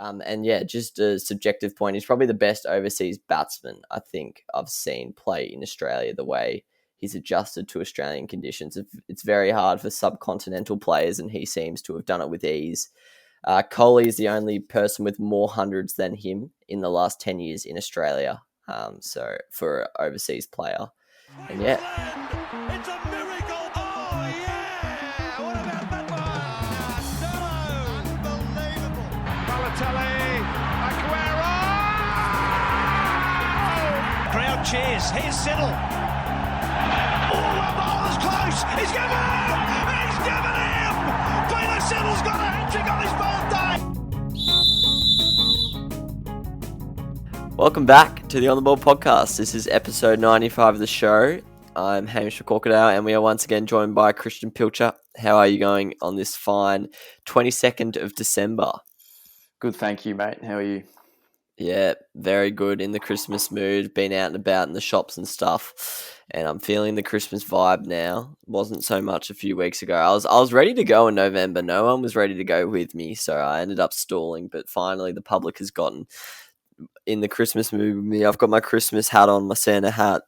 And yeah, just a subjective point, he's probably the best overseas batsman I think I've seen play in Australia. The way he's adjusted to Australian conditions, it's very hard for subcontinental players, and he seems to have done it with ease. Kohli is the only person with more hundreds than him in the last 10 years in Australia. So for an overseas player. And yeah. It's a miracle. Oh, yeah. What about that one? Unbelievable. Balotelli. Aguero. Crowd cheers. Here's Siddle. Oh, the ball is close. He's given him. He's given him. Peter Siddle's got a hat-trick on his birthday. Welcome back to the On The Ball podcast. This is episode 95 of the show. I'm Hamish McCorkadale, and we are once again joined by Christian Pilcher. How are you going on this fine 22nd of December? Good, thank you, mate. How are you? Yeah, very good. In the Christmas mood. Been out and about in the shops and stuff, and I'm feeling the Christmas vibe now. Wasn't so much a few weeks ago. I was ready to go in November. No one was ready to go with me, so I ended up stalling. But finally, the public has gotten in the Christmas mood with me. I've got my Christmas hat on, my Santa hat.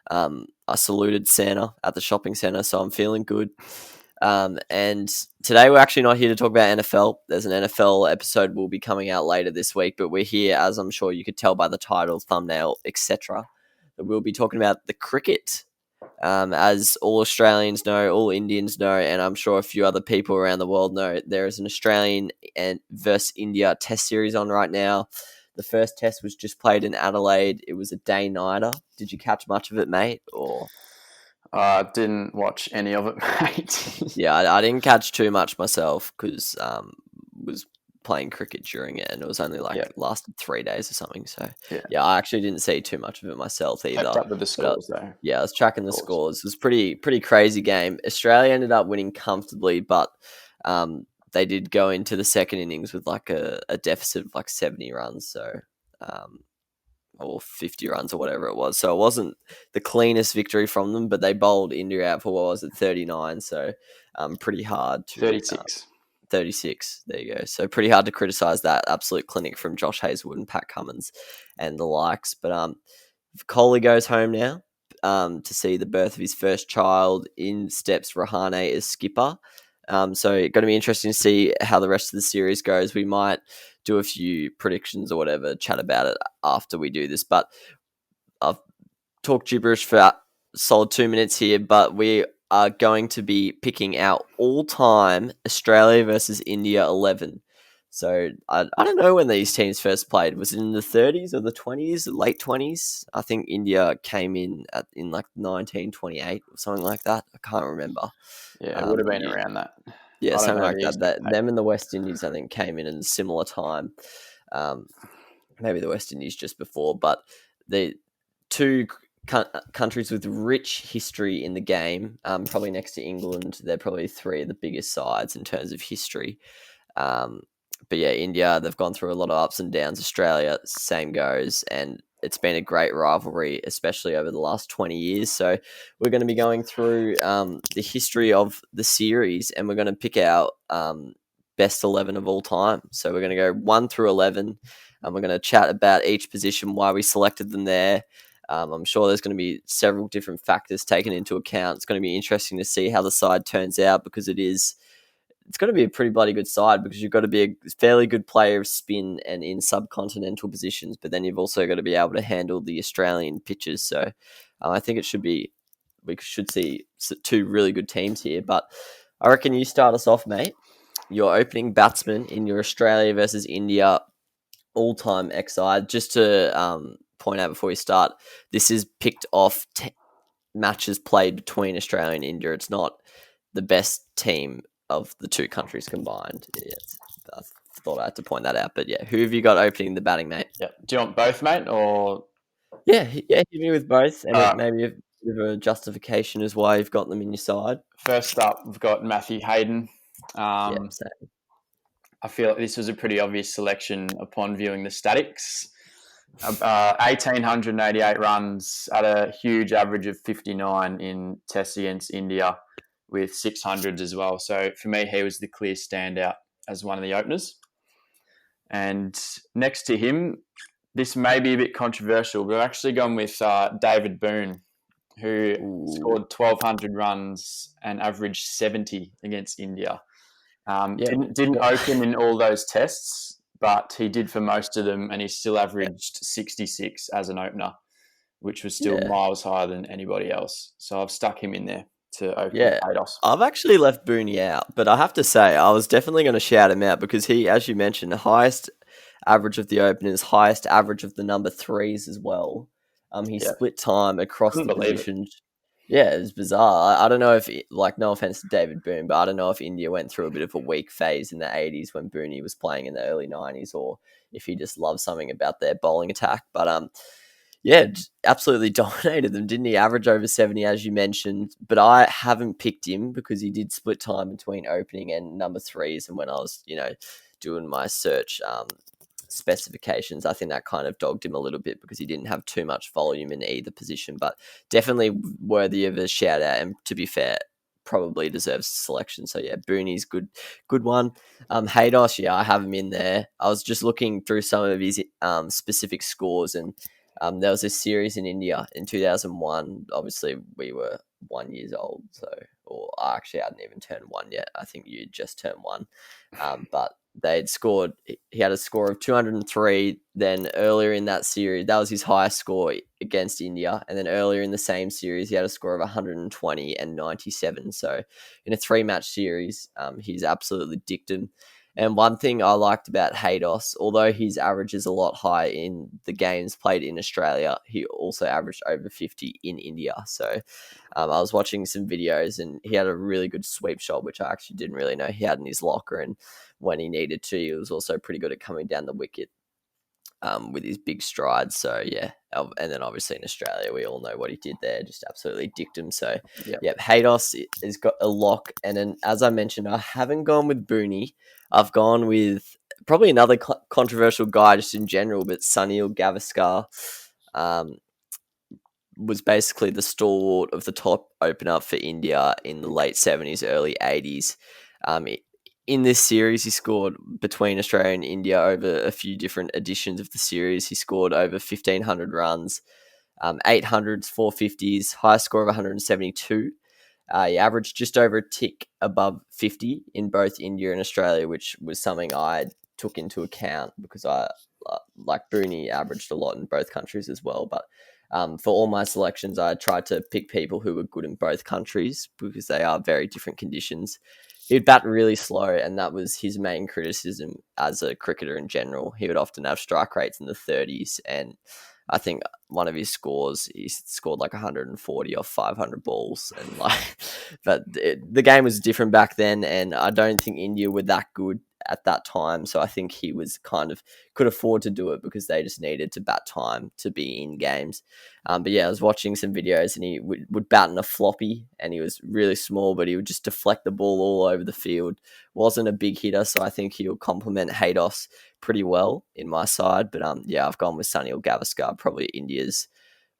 I saluted Santa at the shopping centre, so I'm feeling good. And today we're actually not here to talk about NFL. There's an NFL episode will be coming out later this week, but we're here, as I'm sure you could tell by the title, thumbnail, etc., that we'll be talking about the cricket. As all Australians know, all Indians know, and I'm sure a few other people around the world know, there is an Australian and versus India test series on right now. The first test was just played in Adelaide. It was a day-nighter. Did you catch much of it, mate? Or Didn't watch any of it, mate. Yeah, I didn't catch too much myself because was playing cricket during it, and it was only lasted 3 days or something. So yeah, I actually didn't see too much of it myself either. Kept up with the scores though. Yeah, I was tracking the scores. It was pretty crazy game. Australia ended up winning comfortably, but they did go into the second innings with like a deficit of like 70 runs, so or 50 runs or whatever it was. So it wasn't the cleanest victory from them, but they bowled India out for, what was it, 39, so pretty hard to... 36. 36, there you go. So pretty hard to criticise that absolute clinic from Josh Hazlewood and Pat Cummins and the likes. But Kohli goes home now to see the birth of his first child. In steps Rahane as skipper. So it's going to be interesting to see how the rest of the series goes. We might do a few predictions or whatever, chat about it after we do this. But I've talked gibberish for a solid 2 minutes here, but we are going to be picking our all-time Australia versus India 11. So I don't know when these teams first played. Was it in the 30s or the 20s, late 20s? I think India came in like 1928 or something like that. I can't remember. Yeah, it would have been around that. Yeah, something like that. Them and the West Indies, I think, came in a similar time. Maybe the West Indies just before, but the two countries with rich history in the game, probably next to England, they're probably three of the biggest sides in terms of history. But yeah, India, they've gone through a lot of ups and downs. Australia, same goes, and it's been a great rivalry, especially over the last 20 years. So we're going to be going through the history of the series, and we're going to pick out best 11 of all time. So we're going to go 1 through 11, and we're going to chat about each position, why we selected them there. I'm sure there's going to be several different factors taken into account. It's going to be interesting to see how the side turns out, because it's going to be a pretty bloody good side, because you've got to be a fairly good player of spin and in subcontinental positions, but then you've also got to be able to handle the Australian pitches. So I think we should see two really good teams here. But I reckon you start us off, mate. Your opening batsman in your Australia versus India all-time XI. Just to point out before we start, this is picked off matches played between Australia and India. It's not the best team of the two countries combined. Yes, I thought I had to point that out. But yeah, who have you got opening the batting, mate? Yeah. Do you want both, mate, or? Yeah, hit me with both, and maybe a bit of a justification as why you've got them in your side. First up, we've got Matthew Hayden. Same. I feel like this was a pretty obvious selection upon viewing the statics. 1,888 runs at a huge average of 59 in tests against India, with 600s as well. So for me, he was the clear standout as one of the openers. And next to him, this may be a bit controversial, but I've actually gone with David Boone, who scored 1,200 runs and averaged 70 against India. Didn't open in all those tests, but he did for most of them, and he still averaged 66 as an opener, which was still miles higher than anybody else. So I've stuck him in there to open Haydos. I've actually left Booney out, but I have to say I was definitely going to shout him out because he, as you mentioned, the highest average of the openers, highest average of the number threes as well. He split time across the positions. Yeah, it was bizarre. I don't know if, no offense to David Boone, but I don't know if India went through a bit of a weak phase in the 80s when Booney was playing in the early 90s, or if he just loved something about their bowling attack. But absolutely dominated them, didn't he? Average over 70, as you mentioned. But I haven't picked him because he did split time between opening and number threes. And when I was, doing my search specifications, I think that kind of dogged him a little bit because he didn't have too much volume in either position. But definitely worthy of a shout out. And to be fair, probably deserves selection. So yeah, Booney's good one. Haydos, I have him in there. I was just looking through some of his specific scores, and there was a series in India in 2001. Obviously, we were 1 year old, or actually, I hadn't even turned one yet. I think you just turned one. But they'd scored, he had a score of 203. Then earlier in that series, that was his highest score against India. And then earlier in the same series, he had a score of 120 and 97. So in a 3-match series, he's absolutely dictum. And one thing I liked about Haydos, although his average is a lot higher in the games played in Australia, he also averaged over 50 in India. So I was watching some videos, and he had a really good sweep shot, which I actually didn't really know he had in his locker. And when he needed to, he was also pretty good at coming down the wicket with his big strides. So yeah, and then obviously in Australia, we all know what he did there, just absolutely dictum. So Haydos has got a lock. And then, as I mentioned, I haven't gone with Booney. I've gone with probably another controversial guy just in general, but Sunil Gavaskar was basically the stalwart of the top opener for India in the late 70s, early 80s. In this series, he scored between Australia and India over a few different editions of the series. He scored over 1,500 runs, 800s, 450s, highest score of 172. He averaged just over a tick above 50 in both India and Australia, which was something I took into account because I, like Booney, averaged a lot in both countries as well. But for all my selections, I tried to pick people who were good in both countries because they are very different conditions. He'd bat really slow, and that was his main criticism as a cricketer in general. He would often have strike rates in the 30s, and I think one of his scores, he scored like 140 off 500 balls, and but the game was different back then, and I don't think India were that good at that time. So I think he was could afford to do it because they just needed to bat time to be in games. But yeah, I was watching some videos, and he would bat in a floppy, and he was really small, but he would just deflect the ball all over the field. Wasn't a big hitter, so I think he'll complement Haydos pretty well in my side. But I've gone with Sunil Gavaskar, probably India's,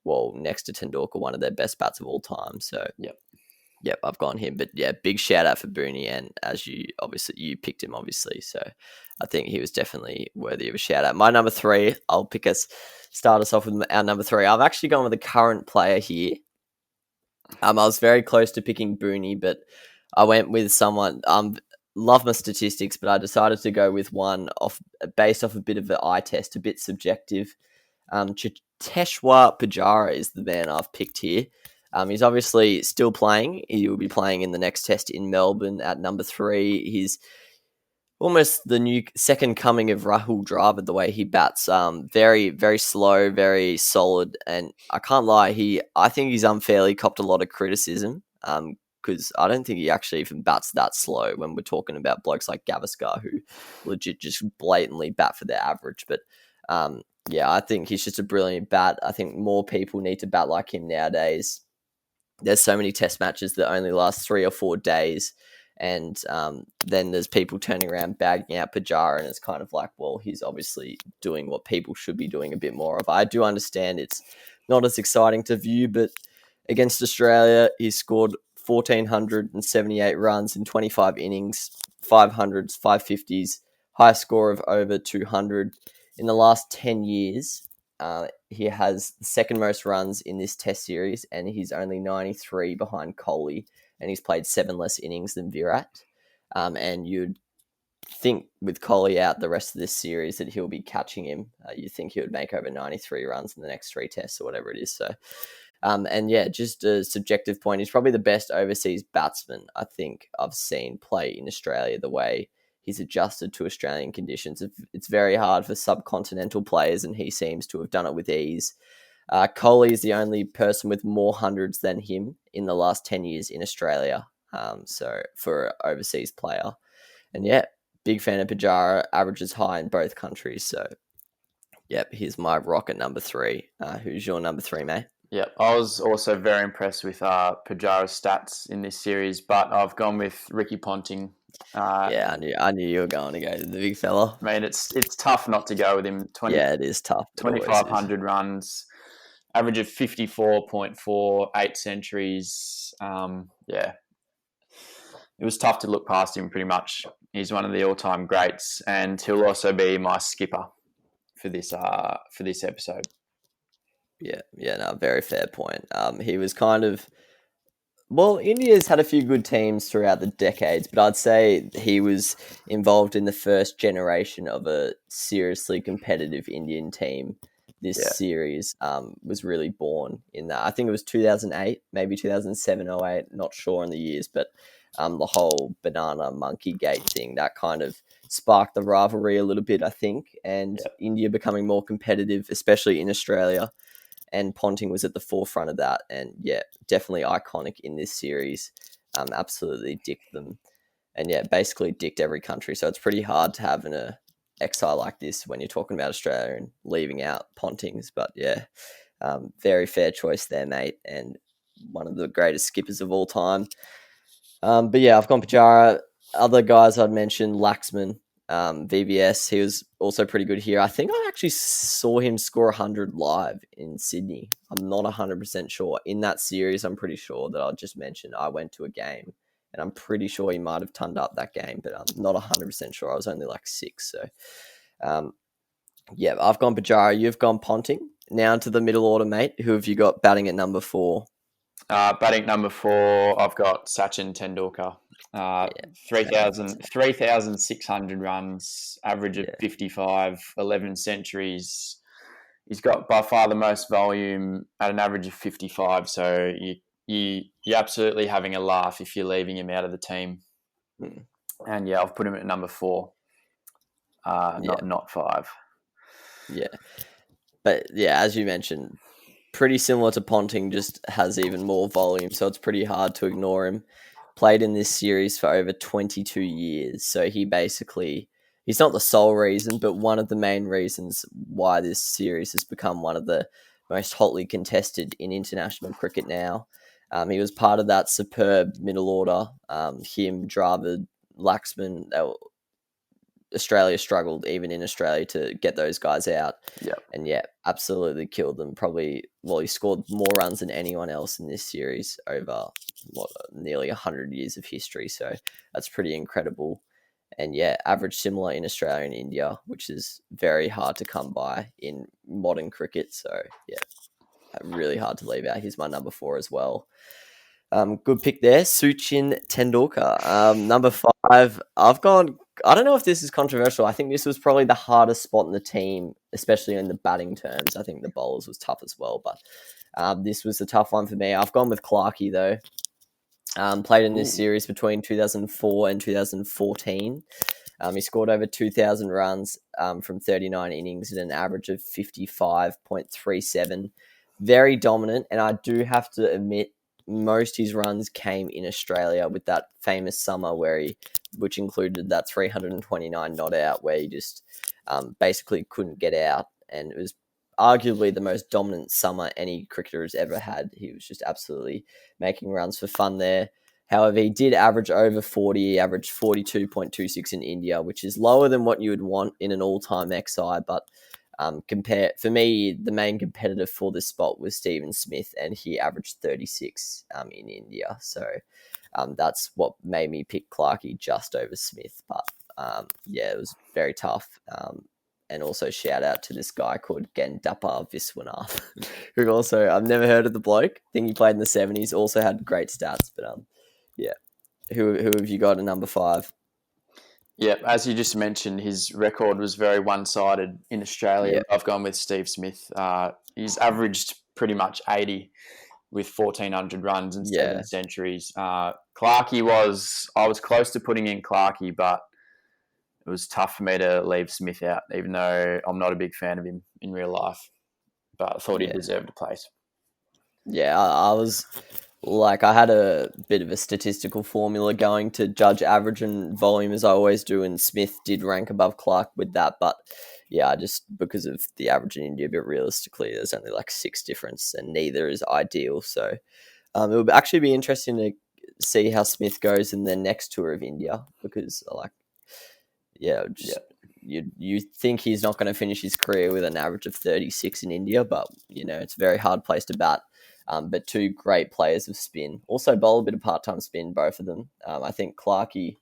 next to Tendulkar, one of their best bats of all time. So Yep, I've gone him. But yeah, big shout out for Booney, and as you picked him, obviously. So I think he was definitely worthy of a shout out. My number 3, I'll start us off with our number 3. I've actually gone with a current player here. I was very close to picking Booney, but I went with someone. Love my statistics, but I decided to go with one based off a bit of an eye test, a bit subjective. Cheteshwar Pujara is the man I've picked here. He's obviously still playing. He will be playing in the next test in Melbourne at number 3. He's almost the new second coming of Rahul Dravid, the way he bats. Very, very slow, very solid. And I can't lie, I think he's unfairly copped a lot of criticism because I don't think he actually even bats that slow when we're talking about blokes like Gavaskar who legit just blatantly bat for their average. But I think he's just a brilliant bat. I think more people need to bat like him nowadays. There's so many test matches that only last 3 or 4 days. And then there's people turning around bagging out Pujara, and it's kind of like, well, he's obviously doing what people should be doing a bit more of. I do understand it's not as exciting to view, but against Australia, he scored 1,478 runs in 25 innings, 500s, 550s, highest score of over 200. In the last 10 years, he has the second most runs in this test series, and he's only 93 behind Kohli, and he's played 7 less innings than Virat. And you'd think with Kohli out the rest of this series that he'll be catching him. You'd think he would make over 93 runs in the next 3 tests or whatever it is. So, and yeah, just a subjective point. He's probably the best overseas batsman I think I've seen play in Australia, the way he's adjusted to Australian conditions. It's very hard for subcontinental players, and he seems to have done it with ease. Kohli is the only person with more hundreds than him in the last 10 years in Australia. So for an overseas player. And yeah, big fan of Pujara, averages high in both countries. So, yep, here's my rocket number 3. Who's your number 3, mate? Yeah, I was also very impressed with Pujara's stats in this series, but I've gone with Ricky Ponting. Yeah, I knew you were going to go to the big fella. I mean, it's tough not to go with him. Yeah, it is tough. 2,500 runs, average of 54.4, 8 centuries. Yeah, it was tough to look past him pretty much. He's one of the all-time greats, and he'll also be my skipper for this episode. Yeah, no, very fair point. He was kind of... Well, India's had a few good teams throughout the decades, but I'd say he was involved in the first generation of a seriously competitive Indian team. This series was really born in that. I think it was 2008, maybe 2007, 08, not sure on the years, but the whole banana monkey gate thing, that kind of sparked the rivalry a little bit, I think, and India becoming more competitive, especially in Australia. And Ponting was at the forefront of that. And yeah, definitely iconic in this series. Absolutely dicked them. And yeah, basically dicked every country. So it's pretty hard to have an exile like this when you're talking about Australia and leaving out Pontings. But yeah, very fair choice there, mate. And one of the greatest skippers of all time. But yeah, I've gone Pujara. Other guys I'd mentioned, Laxman. VBS, he was also pretty good here. I think I actually saw him score 100 live in Sydney. I'm not 100% sure. In that series, I'm pretty sure that I just mentioned I went to a game, and I'm pretty sure he might have turned up that game, but I'm not 100% sure. I was only like 6. So, yeah, I've gone Pujara. You've gone Ponting. Now to the middle order, mate. Who have you got batting at number 4? Batting number 4, I've got Sachin Tendulkar. 3,600 runs, average of 55, 11 centuries. He's got by far the most volume at an average of 55. So you're absolutely having a laugh if you're leaving him out of the team. And yeah, I've put him at number 4, not 5. Yeah, but yeah, as you mentioned, pretty similar to Ponting, just has even more volume. So it's pretty hard to ignore him. Played in this series for over 22 years. So he's not the sole reason, but one of the main reasons why this series has become one of the most hotly contested in international cricket now. He was part of that superb middle order. Him, Dravid, Laxman, Australia struggled even in Australia to get those guys out. And yeah, absolutely killed them. He scored more runs than anyone else in this series over nearly 100 years of history. So that's pretty incredible. And yeah, average similar in Australia and India, which is very hard to come by in modern cricket. So yeah, really hard to leave out. Here's my number 4 as well. Good pick there, Sachin Tendulkar. Number 5, I've gone... I don't know if this is controversial. I think this was probably the hardest spot in the team, especially in the batting terms. I think the bowlers was tough as well, but this was a tough one for me. I've gone with Clarkey, though. Played in this series between 2004 and 2014. He scored over 2,000 runs from 39 innings at an average of 55.37. Very dominant, and I do have to admit, most his runs came in Australia with that famous summer which included that 329 not out, where he just basically couldn't get out, and it was arguably the most dominant summer any cricketer has ever had. He was just absolutely making runs for fun there. However, he did average over 40. He averaged 42.26 in India, which is lower than what you would want in an all-time XI, but for me, the main competitor for this spot was Stephen Smith, and he averaged 36 in India. So that's what made me pick Clarkey just over Smith. But yeah, it was very tough. And also shout out to this guy called Gendapa Viswanath, who also, I've never heard of the bloke. I think he played in the 70s, also had great stats. But yeah, who have you got at number 5? Yeah, as you just mentioned, his record was very one-sided in Australia. Yeah. I've gone with Steve Smith. He's averaged pretty much 80 with 1,400 runs and 7 centuries. Clarkey I was close to putting in Clarkey, but it was tough for me to leave Smith out, even though I'm not a big fan of him in real life. But I thought he deserved a place. Yeah, I was like, I had a bit of a statistical formula going to judge average and volume as I always do, and Smith did rank above Clark with that. But yeah, just because of the average in India, but realistically, there's only like 6 difference, and neither is ideal. So it would actually be interesting to see how Smith goes in the next tour of India, because you think he's not going to finish his career with an average of 36 in India, but it's a very hard place to bat. But 2 great players of spin. Also bowl a bit of part-time spin, both of them. I think Clarkey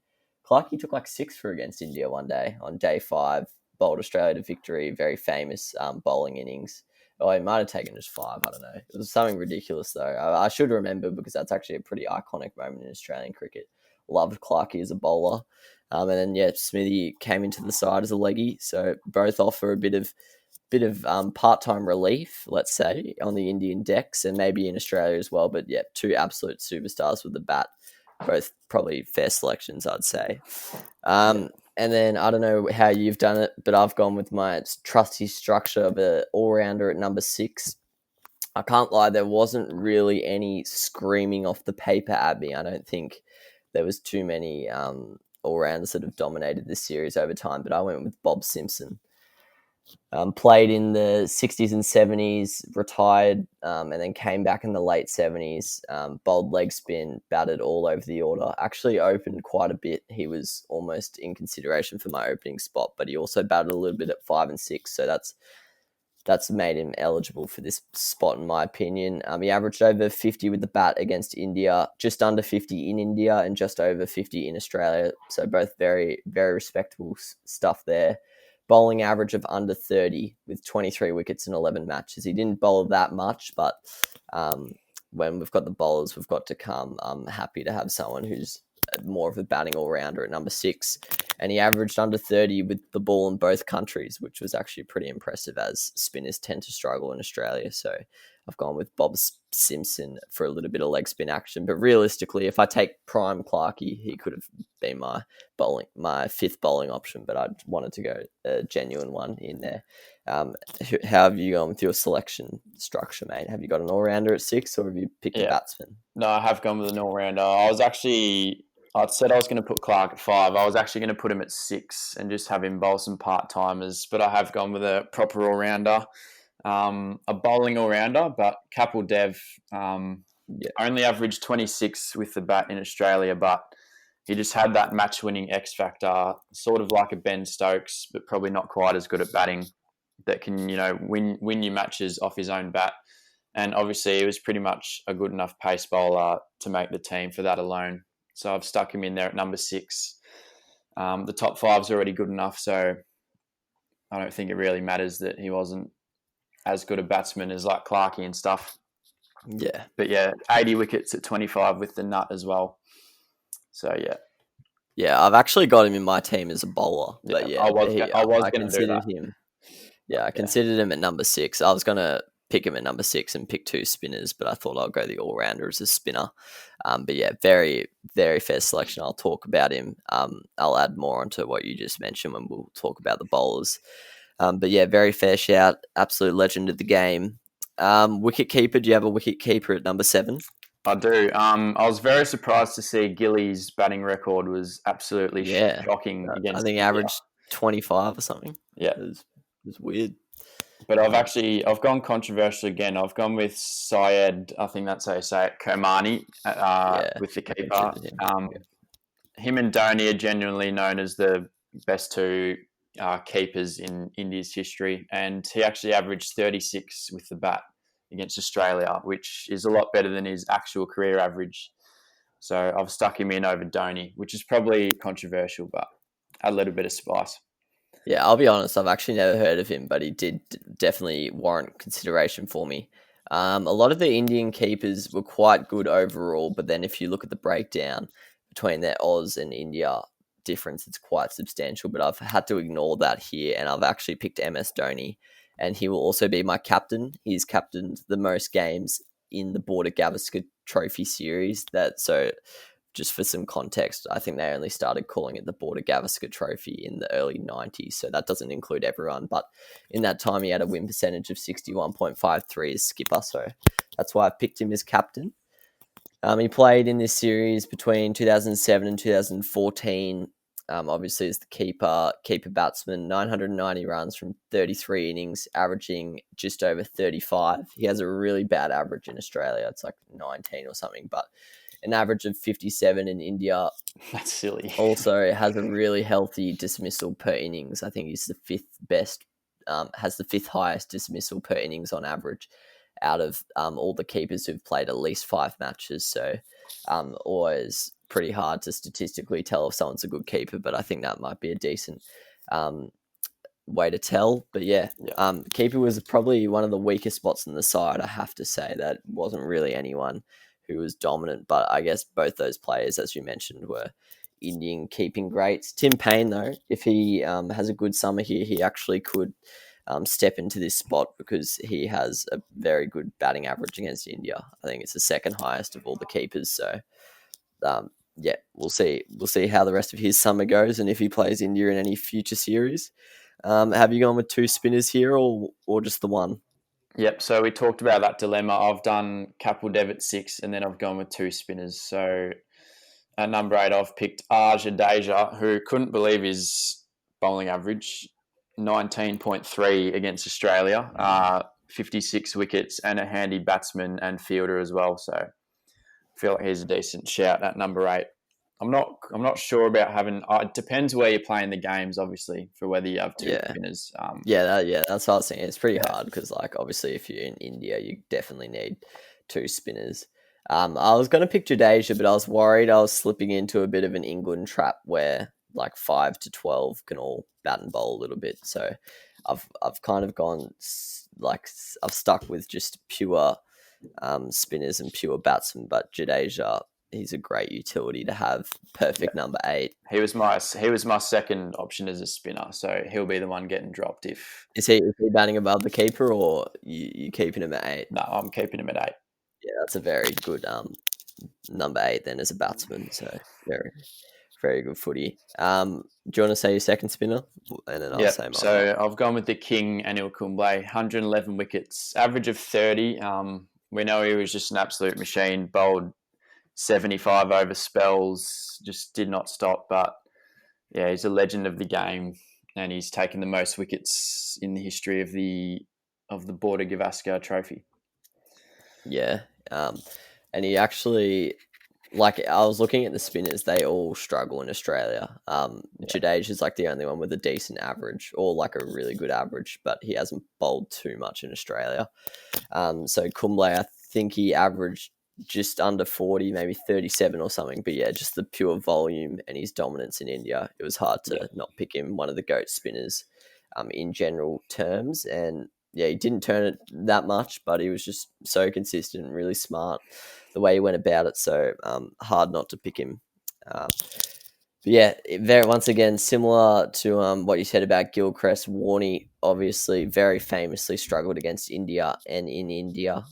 took like 6 for against India one day on day 5, bowled Australia to victory. Very famous bowling innings. Oh, he might have taken just 5. I don't know. It was something ridiculous though. I should remember, because that's actually a pretty iconic moment in Australian cricket. Loved Clarkey as a bowler. And then Smithy came into the side as a leggy. So both offer a bit of part-time relief, let's say, on the Indian decks, and maybe in Australia as well. But 2 absolute superstars with the bat, both probably fair selections, I'd say. And then I don't know how you've done it, but I've gone with my trusty structure of an all-rounder at number 6. I can't lie, there wasn't really any screaming off the paper at me. I don't think there was too many all-rounders that have dominated this series over time, but I went with Bob Simpson. Played in the 60s and 70s, retired, and then came back in the late 70s. Bowled leg spin, batted all over the order. Actually opened quite a bit. He was almost in consideration for my opening spot, but he also batted a little bit at 5 and 6, so that's made him eligible for this spot, in my opinion. He averaged over 50 with the bat against India, just under 50 in India, and just over 50 in Australia. So both very, very respectable stuff there. Bowling average of under 30 with 23 wickets in 11 matches. He didn't bowl that much, but when we've got the bowlers we've got to come, I'm happy to have someone who's more of a batting all-rounder at number 6. And he averaged under 30 with the ball in both countries, which was actually pretty impressive, as spinners tend to struggle in Australia. So I've gone with Bob Simpson for a little bit of leg spin action. But realistically, if I take prime Clarkey, he could have been my 5th bowling option, but I wanted to go a genuine one in there. How have you gone with your selection structure, mate? Have you got an all-rounder at 6, or have you picked a batsman? No, I have gone with an all-rounder. I'd said I was going to put Clark at 5. I was actually going to put him at 6 and just have him bowl some part-timers, but I have gone with a proper all-rounder, a bowling all-rounder. But Kapil Dev only averaged 26 with the bat in Australia, but he just had that match-winning X factor, sort of like a Ben Stokes, but probably not quite as good at batting, that can win you matches off his own bat. And obviously, he was pretty much a good enough pace bowler to make the team for that alone. So I've stuck him in there at number 6. The top 5's already good enough, so I don't think it really matters that he wasn't as good a batsman as like Clarkey and stuff. Yeah. But 80 wickets at 25 with the nut as well. So Yeah, I've actually got him in my team as a bowler. But I was going to do that. Him. Yeah, I considered him at number 6. I was going to pick him at number 6 and pick 2 spinners, but I thought I'll go the all-rounder as a spinner. But very, very fair selection. I'll talk about him. I'll add more onto what you just mentioned when we'll talk about the bowlers. But very fair shout. Absolute legend of the game. Wicket keeper. Do you have a wicket keeper at number 7? I do. I was very surprised to see Gillies' batting record was absolutely shocking against I think India. Averaged 25 or something. Yeah. It was weird. But I've gone controversial again. I've gone with Syed, I think that's how you say it, Komani, with the keeper. Him and Dhoni are genuinely known as the best 2 keepers in India's history. And he actually averaged 36 with the bat against Australia, which is a lot better than his actual career average. So I've stuck him in over Dhoni, which is probably controversial, but add a little bit of spice. Yeah, I'll be honest, I've actually never heard of him, but he did definitely warrant consideration for me. A lot of the Indian keepers were quite good overall, but then if you look at the breakdown between their Oz and India difference, it's quite substantial. But I've had to ignore that here, and I've actually picked MS Dhoni, and he will also be my captain. He's captained the most games in the Border Gavaskar Trophy series. Just for some context, I think they only started calling it the Border Gavaskar Trophy in the early 90s, so that doesn't include everyone. But in that time, he had a win percentage of 61.53 as skipper, so that's why I picked him as captain. He played in this series between 2007 and 2014, obviously as the keeper batsman, 990 runs from 33 innings, averaging just over 35. He has a really bad average in Australia. It's like 19 or something, but an average of 57 in India. That's silly. Also has a really healthy dismissal per innings. I think he's the fifth best, has the fifth highest dismissal per innings on average out of all the keepers who've played at least 5 matches. So always pretty hard to statistically tell if someone's a good keeper, but I think that might be a decent way to tell. But yeah. Keeper was probably one of the weakest spots in the side, I have to say. That wasn't really anyone who was dominant, but I guess both those players, as you mentioned, were Indian keeping greats. Tim Payne, though, if he has a good summer here, he actually could step into this spot because he has a very good batting average against India. I think it's the second highest of all the keepers. So, yeah, we'll see. We'll see how the rest of his summer goes and if he plays India in any future series. Have you gone with 2 spinners here or just the one? Yep, so we talked about that dilemma. I've done Kapil Dev at 6, and then I've gone with 2 spinners. So at number 8, I've picked Jadeja, who couldn't believe his bowling average, 19.3 against Australia, 56 wickets, and a handy batsman and fielder as well. So I feel like he's a decent shout at number 8. I'm not sure about having. It depends where you're playing the games, obviously, for whether you have 2 spinners. That's what I was saying. It's pretty hard because, like, obviously, if you're in India, you definitely need 2 spinners. I was going to pick Jadeja, but I was worried I was slipping into a bit of an England trap where like 5 to 12 can all bat and bowl a little bit. So I've kind of gone like I've stuck with just pure spinners and pure batsmen, but Jadeja, he's a great utility to have. Perfect number 8. He was my second option as a spinner, so he'll be the one getting dropped if. Is he batting above the keeper or you keeping him at 8? No, I'm keeping him at 8. Yeah, that's a very good number 8 then as a batsman. So very, very good footy. Do you want to say your second spinner? And then I'll say mine. So I've gone with the King, Anil Kumble, 111 wickets, average of 30. We know he was just an absolute machine, bowled 75 over spells, just did not stop. But yeah, he's a legend of the game, and he's taken the most wickets in the history of the Border Gavaskar Trophy. Yeah, and he actually, like, I was looking at the spinners, they all struggle in Australia. Jadeja is like the only one with a decent average or like a really good average, but he hasn't bowled too much in Australia. So Kumble, I think he averaged just under 40, maybe 37 or something. But yeah, just the pure volume and his dominance in India, it was hard to not pick him one of the GOAT spinners in general terms. And yeah, he didn't turn it that much, but he was just so consistent and really smart the way he went about it. So hard not to pick him. But yeah, once again, similar to what you said about Gilchrist, Warney obviously very famously struggled against India and in India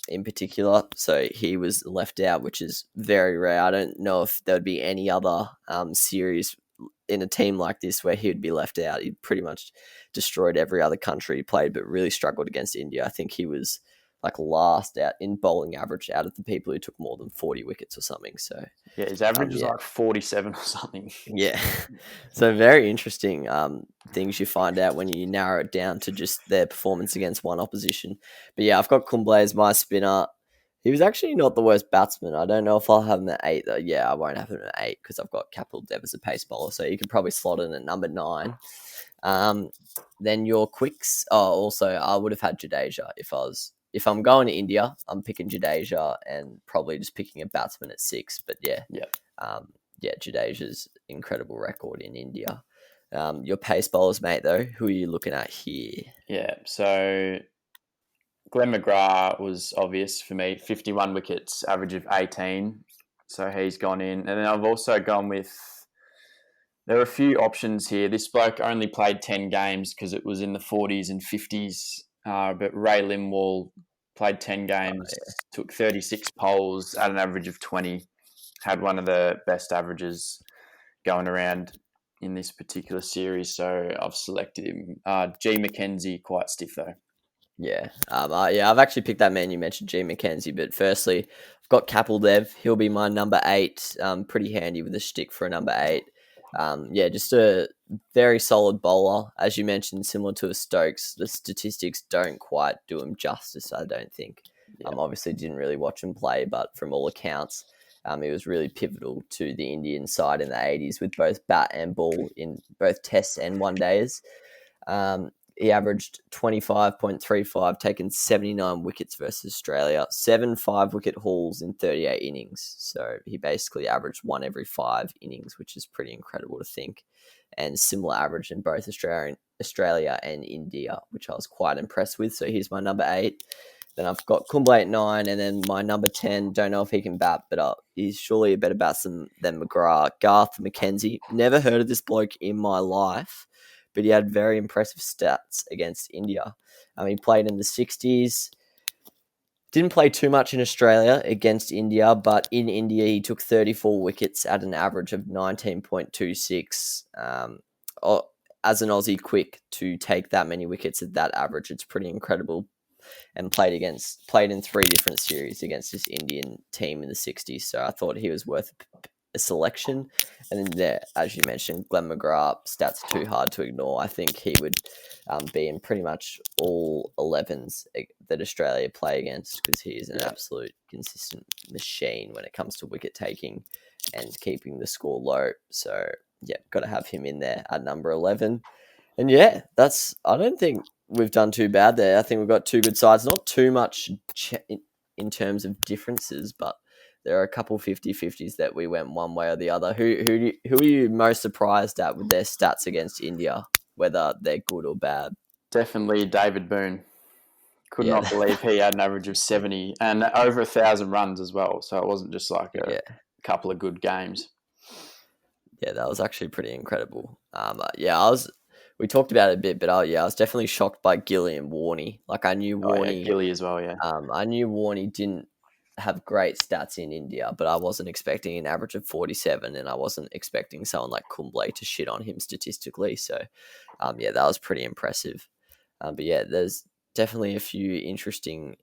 in particular. So he was left out, which is very rare. I don't know if there would be any other series in a team like this where he would be left out. He pretty much destroyed every other country he played, but really struggled against India. I think he was like last out in bowling average out of the people who took more than 40 wickets or something. So yeah, his average was like 47 or something. Yeah. So very interesting things you find out when you narrow it down to just their performance against one opposition. But yeah, I've got Kumble as my spinner. He was actually not the worst batsman. I don't know if I'll have him at 8 though. Yeah, I won't have him at 8 because I've got Kapil Dev as a pace bowler. So you could probably slot in at number 9. Then your quicks. Oh, also I would have had Jadeja if I'm going to India, I'm picking Jadeja and probably just picking a batsman at 6. But yeah, Jadeja's incredible record in India. Your pace bowlers, mate, though, who are you looking at here? Yeah, so Glenn McGrath was obvious for me. 51 wickets, average of 18. So he's gone in. And then I've also gone with... There are a few options here. This bloke only played 10 games because it was in the 40s and 50s. But Ray Limwall played 10 games, took 36 poles at an average of 20. Had one of the best averages going around in this particular series. So I've selected him. G. Mackenzie, quite stiff though. Yeah. I've actually picked that man you mentioned, G. Mackenzie. But firstly, I've got Kapil Dev. He'll be my number 8. Pretty handy with a stick for a number 8. Just a very solid bowler. As you mentioned, similar to a Stokes, the statistics don't quite do him justice, I don't think. Obviously didn't really watch him play, but from all accounts, he was really pivotal to the Indian side in the 80s with both bat and ball in both tests and one days. He averaged 25.35, taken 79 wickets versus Australia, 7 5-wicket hauls in 38 innings. So he basically averaged 1 every 5 innings, which is pretty incredible to think. And similar average in both Australia and India, which I was quite impressed with. So here's my number 8. Then I've got Kumble at 9, and then my number 10, don't know if he can bat, but he's surely a better batsman than McGrath. Garth Mackenzie. Never heard of this bloke in my life, but he had very impressive stats against India. He played in the 60s. Didn't play too much in Australia against India, but in India he took 34 wickets at an average of 19.26. As an Aussie quick to take that many wickets at that average, it's pretty incredible. And played in 3 different series against this Indian team in the 60s. So I thought he was worth a selection. And then there, as you mentioned, Glenn McGrath, stats too hard to ignore. I think he would be in pretty much all 11s that Australia play against, because he is an absolute consistent machine when it comes to wicket taking and keeping the score low. So got to have him in there at number 11. And I don't think we've done too bad there. I think we've got 2 good sides. Not too much in terms of differences, but there are a couple 50-50s that we went one way or the other. Who are you most surprised at with their stats against India, whether they're good or bad? Definitely David Boone. Could not believe he had an average of 70 and over 1,000 runs as well. So it wasn't just like a couple of good games. Yeah, that was actually pretty incredible. We talked about it a bit, but I was definitely shocked by Gilly and Warney. Like, I knew Warney... Gilly as well, yeah. I knew Warney didn't have great stats in India, but I wasn't expecting an average of 47, and I wasn't expecting someone like Kumble to shit on him statistically. So, that was pretty impressive. There's definitely a few interesting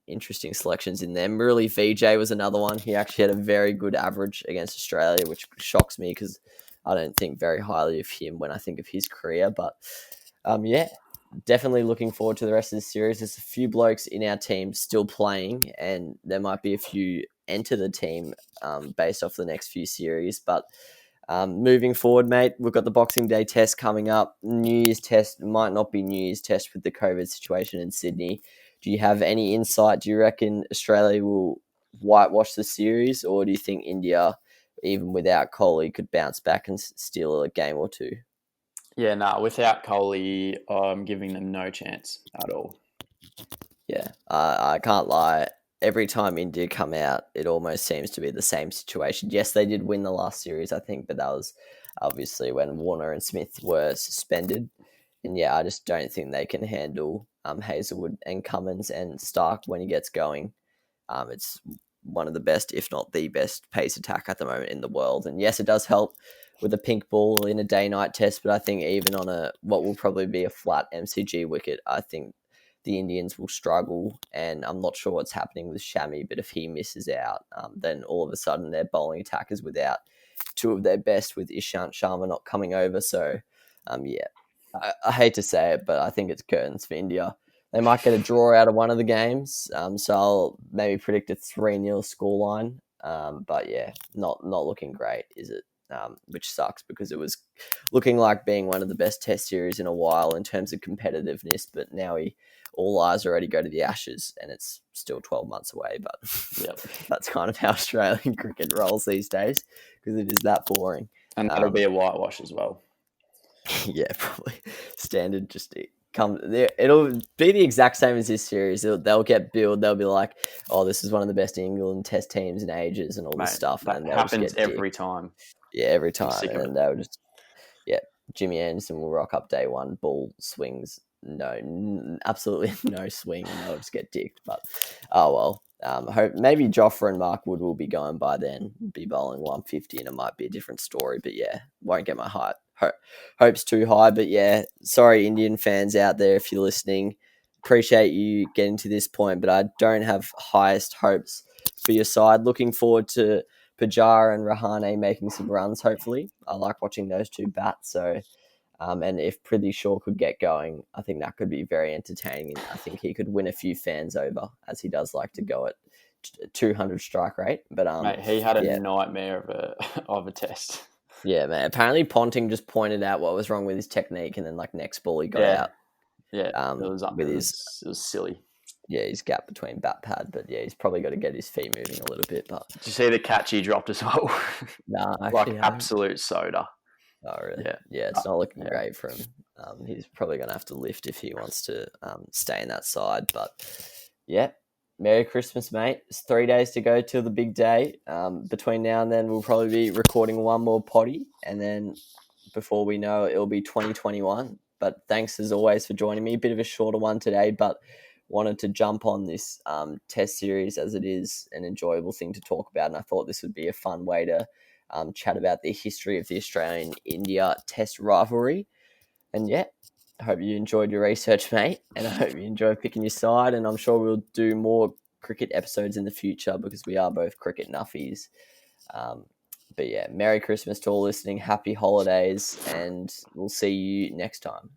selections in there. Murali VJ was another one. He actually had a very good average against Australia, which shocks me because I don't think very highly of him when I think of his career. But definitely looking forward to the rest of the series. There's a few blokes in our team still playing, and there might be a few enter the team based off the next few series. But moving forward, mate, we've got the Boxing Day test coming up. New Year's test might not be New Year's test with the COVID situation in Sydney. Do you have any insight? Do you reckon Australia will whitewash the series, or do you think India, even without Kohli, could bounce back and steal a game or 2? Yeah, without Kohli, I'm giving them no chance at all. Yeah, I can't lie. Every time India come out, it almost seems to be the same situation. Yes, they did win the last series, I think, but that was obviously when Warner and Smith were suspended. And I just don't think they can handle Hazelwood and Cummins and Stark when he gets going. It's one of the best, if not the best, pace attack at the moment in the world. And yes, it does help with a pink ball in a day-night test, but I think even on what will probably be a flat MCG wicket, I think the Indians will struggle, and I'm not sure what's happening with Shami, but if he misses out, then all of a sudden their bowling attack is without 2 of their best, with Ishant Sharma not coming over. So, I hate to say it, but I think it's curtains for India. They might get a draw out of one of the games, so I'll maybe predict a 3-0 scoreline. Not looking great, is it? which sucks because it was looking like being one of the best Test series in a while in terms of competitiveness. But now all eyes already go to the Ashes, and it's still 12 months away. But that's kind of how Australian cricket rolls these days because it is that boring. And that'll be a whitewash as well. Yeah, probably standard. Just it'll be the exact same as this series. They'll get billed. They'll be like, "Oh, this is one of the best England Test teams in ages," and all this stuff. That and happens every time. Yeah, every time. And they'll just, Jimmy Anderson will rock up day one, ball swings, absolutely no swing, and they'll just get dicked. But oh well. Hope maybe Jofra and Mark Wood will be going by then, be bowling 150, and it might be a different story. But yeah, won't get my hopes too high. But yeah, sorry, Indian fans out there, if you're listening, appreciate you getting to this point, but I don't have highest hopes for your side. Looking forward to Pujara and Rahane making some runs, hopefully. I like watching those two bat. So, and if Prithvi Shaw could get going, I think that could be very entertaining. And I think he could win a few fans over, as he does like to go at 200 strike rate. But mate, he had a nightmare of a test. Yeah, man. Apparently, Ponting just pointed out what was wrong with his technique, and then next ball he got out. Yeah, it was silly. Yeah, his gap between bat pad, but yeah, he's probably got to get his feet moving a little bit. But did you see the catch he dropped as well? No, absolute soda. Oh, really? Yeah, it's not looking great for him. He's probably going to have to lift if he wants to stay in that side. But yeah, Merry Christmas, mate. It's 3 days to go till the big day. Between now and then, we'll probably be recording one more potty, and then before we know it, it'll be 2021. But thanks as always for joining me. A bit of a shorter one today, but wanted to jump on this Test series as it is an enjoyable thing to talk about, and I thought this would be a fun way to chat about the history of the Australian-India Test rivalry. And yeah, I hope you enjoyed your research, mate, and I hope you enjoy picking your side, and I'm sure we'll do more cricket episodes in the future because we are both cricket nuffies. But yeah, Merry Christmas to all listening, Happy Holidays, and we'll see you next time.